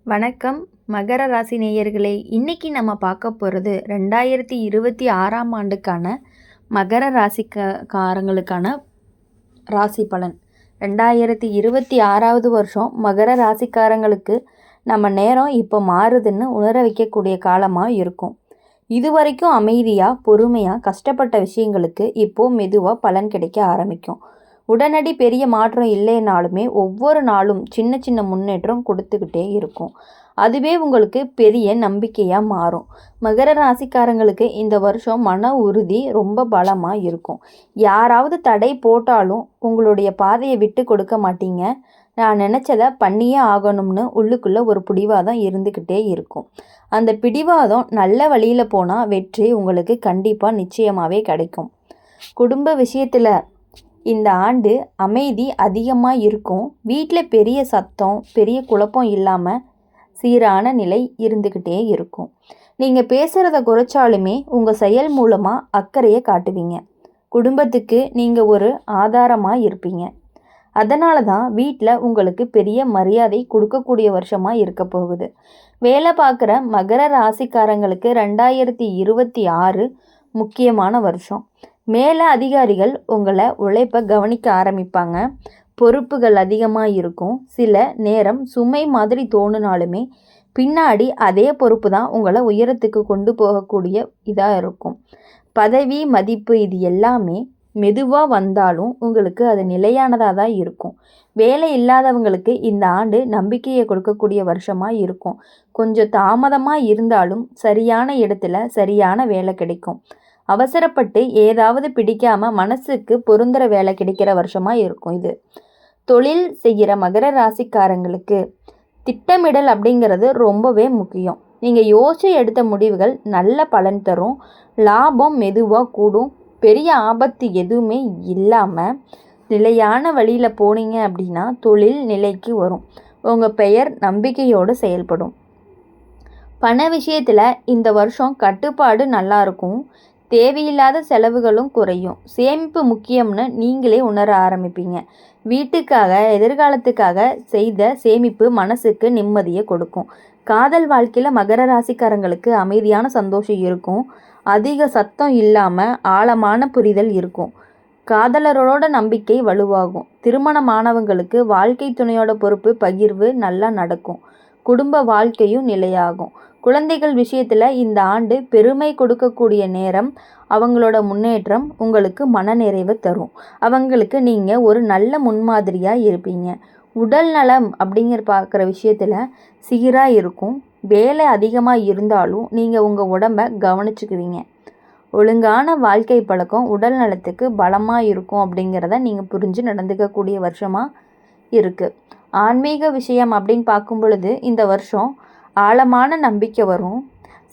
வணக்கம் மகர ராசி நேயர்களே. இன்னைக்கு நம்ம பார்க்க போகிறது 2026ஆம் ஆண்டுக்கான மகர ராசிக்காரங்களுக்கான ராசி பலன். 2026வது வருஷம் மகர ராசிக்காரங்களுக்கு நம்ம நேரம் இப்போ மாறுதுன்னு உணர வைக்கக்கூடிய காலமாக இருக்கும். இது வரைக்கும் அமைதியாக பொறுமையாக கஷ்டப்பட்ட விஷயங்களுக்கு இப்போது மெதுவாக பலன் கிடைக்க ஆரம்பிக்கும். உடனடி பெரிய மாற்றம் இல்லைனாலுமே ஒவ்வொரு நாளும் சின்ன சின்ன முன்னேற்றம் கொடுத்துக்கிட்டே இருக்கும். அதுவே உங்களுக்கு பெரிய நம்பிக்கையாக மாறும். மகர ராசிக்காரங்களுக்கு இந்த வருஷம் மன உறுதி ரொம்ப பலமாக இருக்கும். யாராவது தடை போட்டாலும் உங்களுடைய பாதையை விட்டு கொடுக்க மாட்டீங்க. நான் நினச்சதை பண்ணியே ஆகணும்னு உள்ளுக்குள்ளே ஒரு பிடிவாதம் இருந்துக்கிட்டே இருக்கும். அந்த பிடிவாதம் நல்ல வழியில் போனால் வெற்றி உங்களுக்கு கண்டிப்பாக நிச்சயமாகவே கிடைக்கும். குடும்ப விஷயத்தில் இந்த ஆண்டு அமைதி அதிகமாக இருக்கும். வீட்டில் பெரிய சத்தம் பெரிய குழப்பம் இல்லாமல் சீரான நிலை இருந்துக்கிட்டே இருக்கும். நீங்கள் பேசுகிறத குறைச்சாலுமே உங்கள் செயல் மூலமாக அக்கறையை காட்டுவீங்க. குடும்பத்துக்கு நீங்கள் ஒரு ஆதாரமாக இருப்பீங்க. அதனால தான் வீட்டில் உங்களுக்கு பெரிய மரியாதை கொடுக்கக்கூடிய வருஷமாக இருக்க போகுது. வேலை பார்க்குற மகர ராசிக்காரங்களுக்கு 2026 முக்கியமான வருஷம். மேலே அதிகாரிகள் உங்களை உழைப்பை கவனிக்க ஆரம்பிப்பாங்க. பொறுப்புகள் அதிகமாக இருக்கும். சில நேரம் சுமை மாதிரி தோணுனாலுமே பின்னாடி அதே பொறுப்பு தான் உங்களை உயரத்துக்கு கொண்டு போகக்கூடிய இதாக இருக்கும். பதவி மதிப்பு இது எல்லாமே மெதுவாக வந்தாலும் உங்களுக்கு அது நிலையானதாக தான் இருக்கும். வேலை இல்லாதவங்களுக்கு இந்த ஆண்டு நம்பிக்கையை கொடுக்கக்கூடிய வருஷமாக இருக்கும். கொஞ்சம் தாமதமாக இருந்தாலும் சரியான இடத்துல சரியான வேலை கிடைக்கும். அவசரப்பட்டு ஏதாவது பிடிக்காம மனசுக்கு பொருந்துற வேலை கிடைக்கிற வருஷமாக இருக்கும் இது. தொழில் செய்கிற மகர ராசிக்காரங்களுக்கு திட்டமிடல் அப்படிங்கிறது ரொம்பவே முக்கியம். நீங்கள் யோசிச்சு எடுத்த முடிவுகள் நல்ல பலன் தரும். லாபம் மெதுவாக கூடும். பெரிய ஆபத்து எதுவுமே இல்லாமல் நிலையான வழியில் போனீங்க அப்படின்னா தொழில் நிலைக்கு வரும். உங்கள் பெயர் நம்பிக்கையோடு செயல்படும். பண விஷயத்தில் இந்த வருஷம் கட்டுப்பாடு நல்லா இருக்கும். தேவையில்லாத செலவுகளும் குறையும். சேமிப்பு முக்கியம்னு நீங்களே உணர ஆரம்பிப்பீங்க. வீட்டுக்காக எதிர்காலத்துக்காக செய்த சேமிப்பு மனசுக்கு நிம்மதியை கொடுக்கும். காதல் வாழ்க்கையில் மகர ராசிக்காரங்களுக்கு அமைதியான சந்தோஷம் இருக்கும். அதிக சத்தம் இல்லாமல் ஆழமான புரிதல் இருக்கும். காதலரோட நம்பிக்கை வலுவாகும். திருமணமானவங்களுக்கு வாழ்க்கை துணையோட பொறுப்பு பகிர்வு நல்லா நடக்கும். குடும்ப வாழ்க்கையும் நிலையாகும். குழந்தைகள் விஷயத்தில் இந்த ஆண்டு பெருமை கொடுக்கக்கூடிய நேரம். அவங்களோட முன்னேற்றம் உங்களுக்கு மனநிறைவு தரும். அவங்களுக்கு நீங்கள் ஒரு நல்ல முன்மாதிரியாக இருப்பீங்க. உடல் நலம் அப்படிங்கிற பார்க்குற விஷயத்தில் சீராக இருக்கும். வேலை அதிகமாக இருந்தாலும் நீங்கள் உங்கள் உடம்பை கவனிச்சுக்குவீங்க. ஒழுங்கான வாழ்க்கை பழக்கம் உடல் நலத்துக்கு பலமாக இருக்கும் அப்படிங்கிறத நீங்கள் புரிஞ்சு நடந்துக்கக்கூடிய வருஷமாக இருக்குது. ஆன்மீக விஷயம் அப்படின்னு பார்க்கும் பொழுது இந்த வருஷம் ஆழமான நம்பிக்கை வரும்.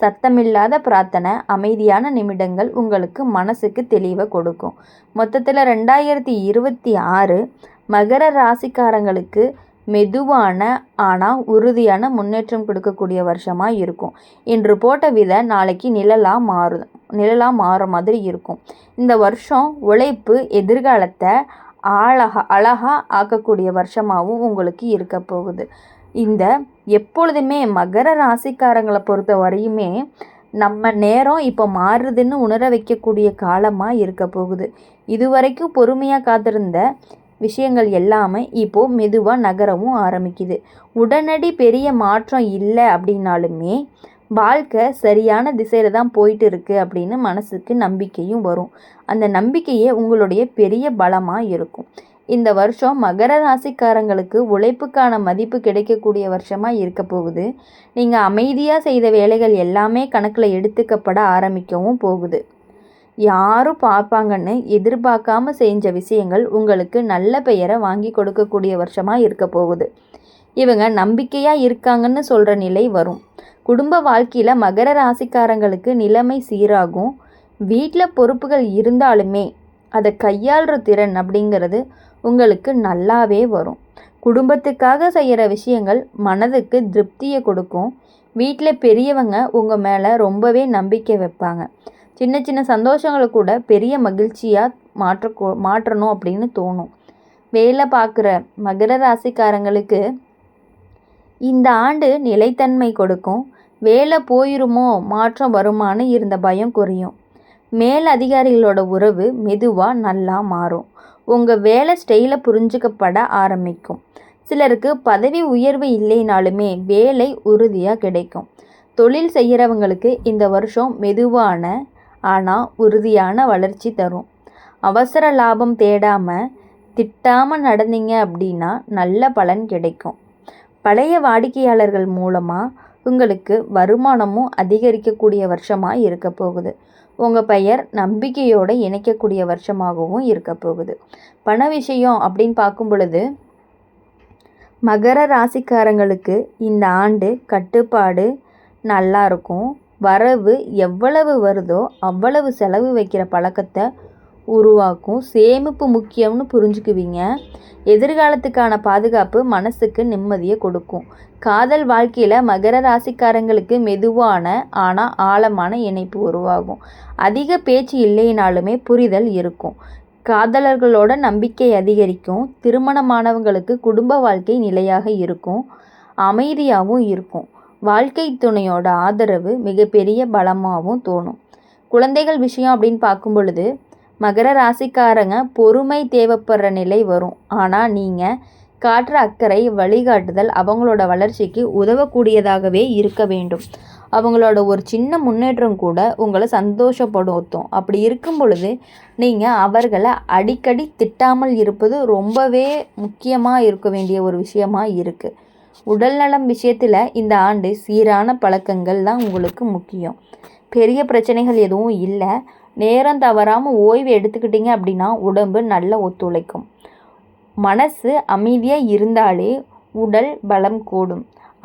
சத்தமில்லாத பிரார்த்தனை அமைதியான நிமிடங்கள் உங்களுக்கு மனசுக்கு தெளிவை கொடுக்கும். மொத்தத்தில் 2026 மகர ராசிக்காரங்களுக்கு மெதுவான ஆனால் உறுதியான முன்னேற்றம் கொடுக்கக்கூடிய வருஷமாக இருக்கும். இன்று போட்ட விதை நாளைக்கு நிழலாக மாறுற மாதிரி இருக்கும். இந்த வருஷம் உழைப்பு எதிர்காலத்தை அழகாக ஆக்கக்கூடிய வருஷமாகவும் உங்களுக்கு இருக்க போகுது. இந்த எப்பொழுதுமே மகர ராசிக்காரங்களை பொறுத்த வரையுமே நம்ம நேரம் இப்போ மாறுதுன்னு உணர வைக்கக்கூடிய காலமாக இருக்க போகுது. இதுவரைக்கும் பொறுமையாக காத்திருந்த விஷயங்கள் எல்லாமே இப்போது மெதுவாக நகரவும் ஆரம்பிக்குது. உடனடி பெரிய மாற்றம் இல்லை அப்படின்னாலுமே வாழ்க்கை சரியான திசையில் தான் போயிட்டு இருக்குது அப்படின்னு மனசுக்கு நம்பிக்கையும் வரும். அந்த நம்பிக்கையே உங்களுடைய பெரிய பலமாக இருக்கும். இந்த வருஷம் மகர ராசிக்காரங்களுக்கு உழைப்புக்கான மதிப்பு கிடைக்கக்கூடிய வருஷமாக இருக்க போகுது. நீங்கள் அமைதியாக செய்த வேலைகள் எல்லாமே கணக்கில் எடுத்துக்கப்பட ஆரம்பிக்கவும் போகுது. யாரும் பார்ப்பாங்கன்னு எதிர்பார்க்காம செஞ்ச விஷயங்கள் உங்களுக்கு நல்ல பெயரை வாங்கி கொடுக்கக்கூடிய வருஷமாக இருக்க போகுது. இவங்க நம்பிக்கையாக இருக்காங்கன்னு சொல்கிற நிலை வரும். குடும்ப வாழ்க்கையில் மகர ராசிக்காரங்களுக்கு நிலைமை சீராகும். வீட்டில் பொறுப்புகள் இருந்தாலுமே அதை கையாளுற திறன் அப்படிங்கிறது உங்களுக்கு நல்லாவே வரும். குடும்பத்துக்காக செய்கிற விஷயங்கள் மனதுக்கு திருப்தியை கொடுக்கும். வீட்டில் பெரியவங்க உங்கள் மேலே ரொம்பவே நம்பிக்கை வைப்பாங்க. சின்ன சின்ன சந்தோஷங்களை கூட பெரிய மகிழ்ச்சியாக மாற்றணும் அப்படின்னு தோணும். வேலை பார்க்குற மகர ராசிக்காரங்களுக்கு இந்த ஆண்டு நிலைத்தன்மை கொடுக்கும். வேலை போயிருமோ மாற்றம் வருமானு இருந்த பயம் குறையும். மேல் அதிகாரிகளோட உறவு மெதுவாக நல்லா மாறும். உங்கள் வேலை ஸ்டைலை புரிஞ்சுக்கப்பட ஆரம்பிக்கும். சிலருக்கு பதவி உயர்வு இல்லைனாலுமே வேலை உறுதியாக கிடைக்கும். தொழில் செய்கிறவங்களுக்கு இந்த வருஷம் மெதுவான ஆனால் உறுதியான வளர்ச்சி தரும். அவசர லாபம் தேடாமல் திட்டாமல் நடந்தீங்க அப்படின்னா நல்ல பலன் கிடைக்கும். பழைய வாடிக்கையாளர்கள் மூலமாக உங்களுக்கு வருமானமும் அதிகரிக்கக்கூடிய வருஷமாக இருக்க போகுது. உங்கள் பெயர் நம்பிக்கையோடு இணைக்கக்கூடிய வருஷமாகவும் இருக்க போகுது. பண விஷயம் அப்படின்னு பார்க்கும் பொழுது மகர ராசிக்காரங்களுக்கு இந்த ஆண்டு கட்டுப்பாடு நல்லா இருக்கும். வரவு எவ்வளவு வருதோ அவ்வளவு செலவு வைக்கிற பழக்கத்தை உருவாக்கும். சேமிப்பு முக்கியம்னு புரிஞ்சுக்குவீங்க. எதிர்காலத்துக்கான பாதுகாப்பு மனசுக்கு நிம்மதியை கொடுக்கும். காதல் வாழ்க்கையில் மகர ராசிக்காரங்களுக்கு மெதுவான ஆனால் ஆழமான இணைப்பு உருவாகும். அதிக பேச்சு இல்லைனாலுமே புரிதல் இருக்கும். காதலர்களோட நம்பிக்கை அதிகரிக்கும். திருமணமானவங்களுக்கு குடும்ப வாழ்க்கை நிலையாக இருக்கும். அமைதியாகவும் இருக்கும். வாழ்க்கை துணையோட ஆதரவு மிகப்பெரிய பலமாகவும் தோணும். குழந்தைகள் விஷயம் அப்படின்னு பார்க்கும் பொழுது மகர ராசிக்காரங்க பொறுமை தேவைப்படுற நிலை வரும். ஆனால் நீங்கள் காட்டுற அக்கறை வழிகாட்டுதல் அவங்களோட வளர்ச்சிக்கு உதவக்கூடியதாகவே இருக்க வேண்டும். அவங்களோட ஒரு சின்ன முன்னேற்றம் கூட உங்களை சந்தோஷப்படுத்தும். அப்படி இருக்கும் பொழுது நீங்கள் அவர்களை அடிக்கடி திட்டாமல் இருப்பது ரொம்பவே முக்கியமாக இருக்க வேண்டிய ஒரு விஷயமாக இருக்குது. உடல்நலம் விஷயத்தில் இந்த ஆண்டு சீரான பழக்கங்கள் தான் உங்களுக்கு முக்கியம். பெரிய பிரச்சனைகள் எதுவும் இல்லை. நேரம் தவறாமல் ஓய்வு எடுத்துக்கிட்டீங்க அப்படின்னா உடம்பு நல்ல ஒத்துழைக்கும். மனசு அமைதியாக இருந்தாலே உடல் பலம் கூடும்.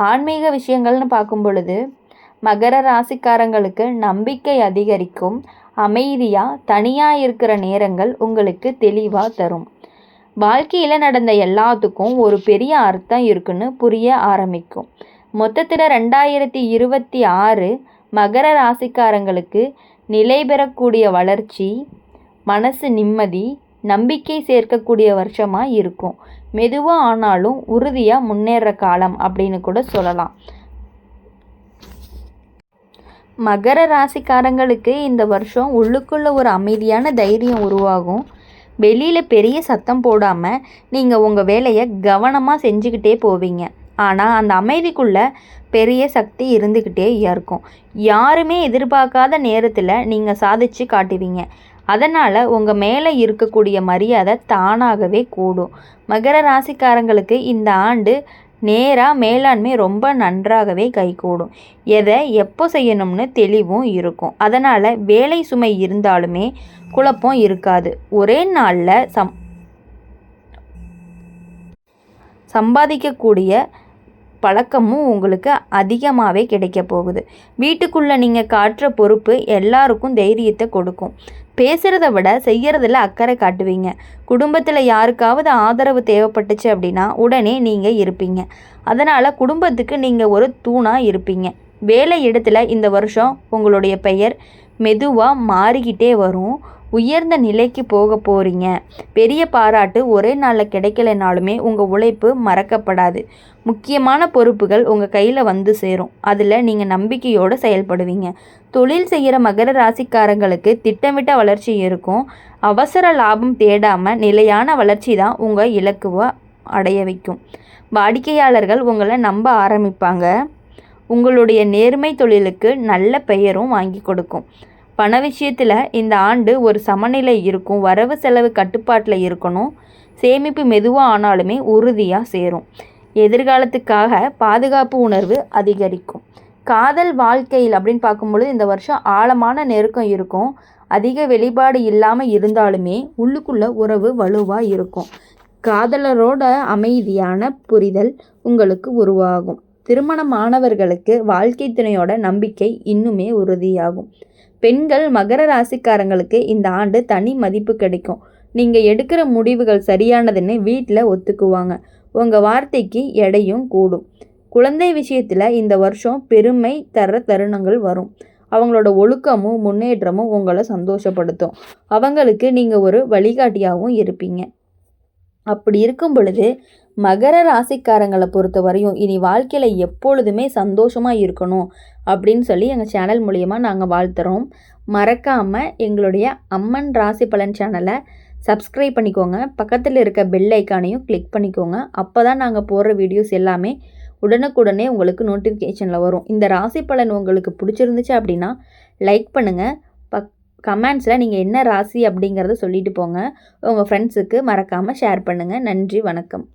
ஆன்மீக விஷயங்கள்னு பார்க்கும் பொழுது மகர ராசிக்காரங்களுக்கு நம்பிக்கை அதிகரிக்கும். அமைதியாக தனியாக இருக்கிற நேரங்கள் உங்களுக்கு தெளிவாக தரும். வாழ்க்கையில் நடந்த எல்லாத்துக்கும் ஒரு பெரிய அர்த்தம் இருக்குன்னு புரிய ஆரம்பிக்கும். மொத்தத்தில் 2026 மகர ராசிக்காரங்களுக்கு நிலை பெறக்கூடிய வளர்ச்சி, மனசு நிம்மதி, நம்பிக்கை சேர்க்கக்கூடிய வருஷமாக இருக்கும். மெதுவாக ஆனாலும் உறுதியாக முன்னேற காலம் அப்படின்னு கூட சொல்லலாம். மகர ராசிக்காரங்களுக்கு இந்த வருஷம் உள்ளுக்குள்ள ஒரு அமைதியான தைரியம் உருவாகும். வெளியில் பெரிய சத்தம் போடாமல் நீங்கள் உங்கள் வேலையை கவனமாக செஞ்சுக்கிட்டே போவீங்க. ஆனால் அந்த அமைதிக்குள்ளே பெரிய சக்தி இருந்துக்கிட்டே இருக்கும். யாருமே எதிர்பார்க்காத நேரத்தில் நீங்கள் சாதிச்சு காட்டுவீங்க. அதனால் உங்கள் மேலே இருக்கக்கூடிய மரியாதை தானாகவே கூடும். மகர ராசிக்காரங்களுக்கு இந்த ஆண்டு நேராக மேலாண்மை ரொம்ப நன்றாகவே கைகூடும். எதை எப்போ செய்யணும்னு தெளிவும் இருக்கும். அதனால் வேலை சுமை இருந்தாலுமே குழப்பம் இருக்காது. ஒரே நாளில் சம்பாதிக்கக்கூடிய பழக்கமும் உங்களுக்கு அதிகமாகவே கிடைக்க போகுது. வீட்டுக்குள்ளே நீங்கள் காட்டுற பொறுப்பு எல்லாருக்கும் தைரியத்தை கொடுக்கும். பேசுகிறத விட செய்கிறதில் அக்கறை காட்டுவீங்க. குடும்பத்தில் யாருக்காவது ஆதரவு தேவைப்பட்டுச்சு அப்படின்னா உடனே நீங்கள் இருப்பீங்க. அதனால் குடும்பத்துக்கு நீங்கள் ஒரு தூணாக இருப்பீங்க. வேலை இடத்துல இந்த வருஷம் உங்களுடைய பெயர் மெதுவாக மாறிக்கிட்டே வரும். உயர்ந்த நிலைக்கு போக போகிறீங்க. பெரிய பாராட்டு ஒரே நாளில் கிடைக்கலைனாலுமே உங்கள் உழைப்பு மறக்கப்படாது. முக்கியமான பொறுப்புகள் உங்கள் கையில் வந்து சேரும். அதில் நீங்கள் நம்பிக்கையோடு செயல்படுவீங்க. தொழில் செய்கிற மகர ராசிக்காரங்களுக்கு திட்டமிட்ட வளர்ச்சி இருக்கும். அவசர லாபம் தேடாமல் நிலையான வளர்ச்சி தான் உங்கள் இலக்குவை அடைய வைக்கும். வாடிக்கையாளர்கள் உங்களை நம்ப ஆரம்பிப்பாங்க. உங்களுடைய நேர்மை தொழிலுக்கு நல்ல பெயரும் வாங்கி கொடுக்கும். பண விஷயத்தில் இந்த ஆண்டு ஒரு சமநிலை இருக்கும். வரவு செலவு கட்டுப்பாட்டில் இருக்கணும். சேமிப்பு மெதுவாக ஆனாலுமே உறுதியாக சேரும். எதிர்காலத்துக்காக பாதுகாப்பு உணர்வு அதிகரிக்கும். காதல் வாழ்க்கையில் அப்படின்னு பார்க்கும்பொழுது இந்த வருஷம் ஆழமான நெருக்கம் இருக்கும். அதிக வெளிப்பாடு இல்லாமல் இருந்தாலுமே உள்ளுக்குள்ள உறவு வலுவாக இருக்கும். காதலரோட அமைதியான புரிதல் உங்களுக்கு உருவாகும். திருமணமானவர்களுக்கு வாழ்க்கை துணையோட நம்பிக்கை இன்னுமே உறுதியாகும். பெண்கள் மகர ராசிக்காரங்களுக்கு இந்த ஆண்டு தனி மதிப்பு கிடைக்கும். நீங்கள் எடுக்கிற முடிவுகள் சரியானதுன்னு வீட்டில் ஒத்துக்குவாங்க. உங்கள் வார்த்தைக்கு எடையும் கூடும். குழந்தை விஷயத்தில் இந்த வருஷம் பெருமை தர தருணங்கள் வரும். அவங்களோட ஒழுக்கமும் முன்னேற்றமும் உங்களை சந்தோஷப்படுத்தும். அவங்களுக்கு நீங்கள் ஒரு வழிகாட்டியாகவும் இருப்பீங்க. அப்படி இருக்கும் பொழுது மகர ராசிக்காரங்களை பொறுத்த வரையும் இனி வாழ்க்கையில் எப்பொழுதுமே சந்தோஷமாக இருக்கணும் அப்படின்னு சொல்லி எங்கள் சேனல் மூலிமா நாங்கள் வாழ்த்துறோம். மறக்காமல் எங்களுடைய அம்மன் ராசி பலன் சேனலை சப்ஸ்கிரைப் பண்ணிக்கோங்க. பக்கத்தில் இருக்க பெல் ஐக்கானையும் கிளிக் பண்ணிக்கோங்க. அப்போ தான் நாங்கள் போடுற வீடியோஸ் எல்லாமே உடனுக்குடனே உங்களுக்கு நோட்டிஃபிகேஷனில் வரும். இந்த ராசி பலன் உங்களுக்கு பிடிச்சிருந்துச்சு அப்படின்னா லைக் பண்ணுங்கள். கமெண்ட்ஸில் நீங்கள் என்ன ராசி அப்படிங்கிறத சொல்லிட்டு போங்க. உங்கள் ஃப்ரெண்ட்ஸுக்கு மறக்காமல் ஷேர் பண்ணுங்கள். நன்றி, வணக்கம்.